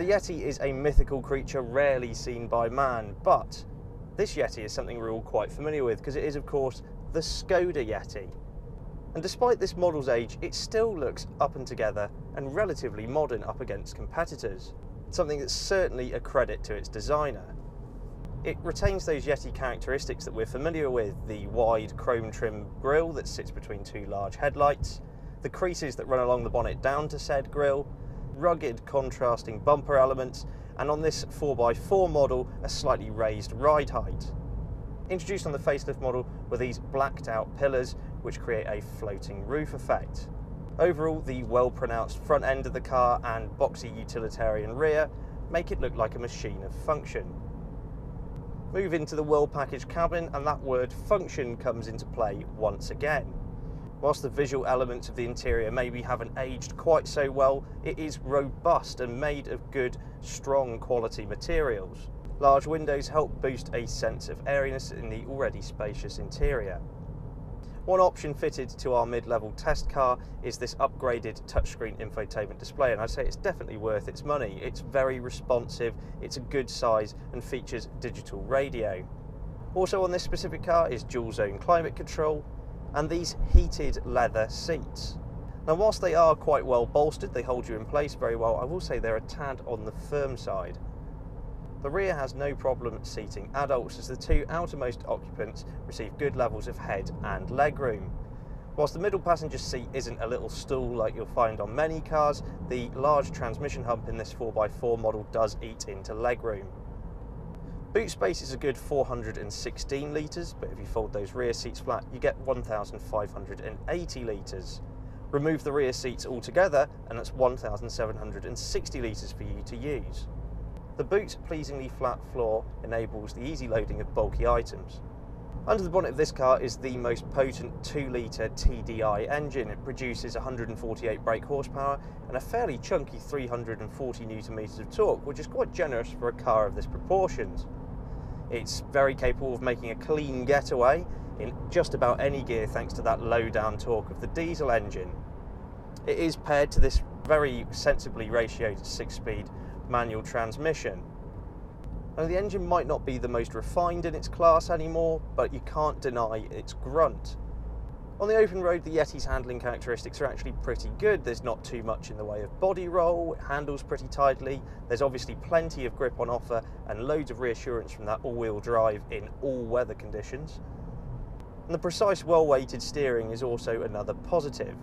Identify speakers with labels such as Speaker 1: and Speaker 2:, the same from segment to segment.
Speaker 1: the Yeti is a mythical creature rarely seen by man, but this Yeti is something we're all quite familiar with because it is, of course, the Skoda Yeti. And despite this model's age, it still looks up and together and relatively modern up against competitors, something that's certainly a credit to its designer. It retains those Yeti characteristics that we're familiar with, the wide chrome trim grille that sits between two large headlights, the creases that run along the bonnet down to said grille, rugged contrasting bumper elements, and on this 4x4 model, a slightly raised ride height. Introduced on the facelift model were these blacked out pillars which create a floating roof effect. Overall, the well-pronounced front end of the car and boxy utilitarian rear make it look like a machine of function. Move into the well-packaged cabin and that word function comes into play once again. Whilst the visual elements of the interior maybe haven't aged quite so well, it is robust and made of good, strong quality materials. Large windows help boost a sense of airiness in the already spacious interior. One option fitted to our mid-level test car is this upgraded touchscreen infotainment display, and I'd say it's definitely worth its money. It's very responsive, it's a good size and features digital radio. Also on this specific car is dual zone climate control and these heated leather seats. Now whilst they are quite well bolstered, they hold you in place very well, I will say they're a tad on the firm side. The rear has no problem seating adults as the two outermost occupants receive good levels of head and leg room. Whilst the middle passenger seat isn't a little stool like you'll find on many cars, the large transmission hump in this 4x4 model does eat into leg room. Boot space is a good 416 litres, but if you fold those rear seats flat, you get 1,580 litres. Remove the rear seats altogether, and that's 1,760 litres for you to use. The boot's pleasingly flat floor enables the easy loading of bulky items. Under the bonnet of this car is the most potent 2-litre TDI engine. It produces 148 brake horsepower and a fairly chunky 340 Nm of torque, which is quite generous for a car of this proportions. It's very capable of making a clean getaway in just about any gear thanks to that low down torque of the diesel engine. It is paired to this very sensibly ratioed 6-speed manual transmission. Now the engine might not be the most refined in its class anymore, but you can't deny its grunt. On the open road, the Yeti's handling characteristics are actually pretty good. There's not too much in the way of body roll, it handles pretty tightly, there's obviously plenty of grip on offer and loads of reassurance from that all-wheel drive in all weather conditions. And the precise, well-weighted steering is also another positive.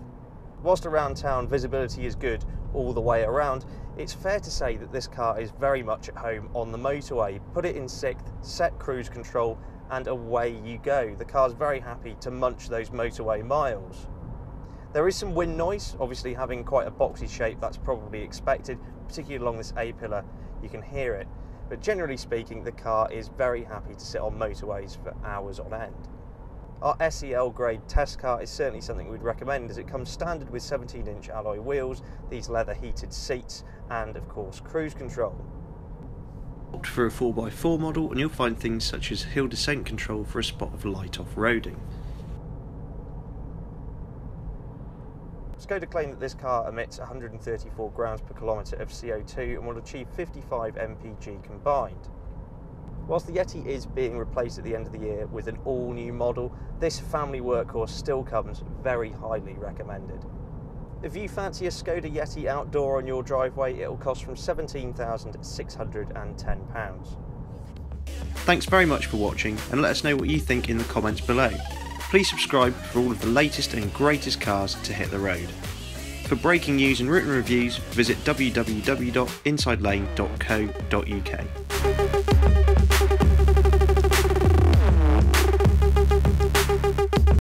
Speaker 1: Whilst around town visibility is good all the way around, it's fair to say that this car is very much at home on the motorway. Put it in 6th, set cruise control, and away you go. The car's very happy to munch those motorway miles. There is some wind noise, obviously having quite a boxy shape, that's probably expected, particularly along this A-pillar, you can hear it. But generally speaking, the car is very happy to sit on motorways for hours on end. Our SEL grade test car is certainly something we'd recommend as it comes standard with 17-inch alloy wheels, these leather heated seats, and of course cruise control. Opt for a 4x4 model and you'll find things such as hill descent control for a spot of light off-roading. Skoda claim that this car emits 134 grams per kilometre of CO2 and will achieve 55 mpg combined. Whilst the Yeti is being replaced at the end of the year with an all-new model, this family workhorse still comes very highly recommended. If you fancy a Skoda Yeti Outdoor on your driveway, it'll cost from £17,610. Thanks very much for watching and let us know what you think in the comments below. Please subscribe for all of the latest and greatest cars to hit the road. For breaking news and written reviews, visit www.insidelane.co.uk.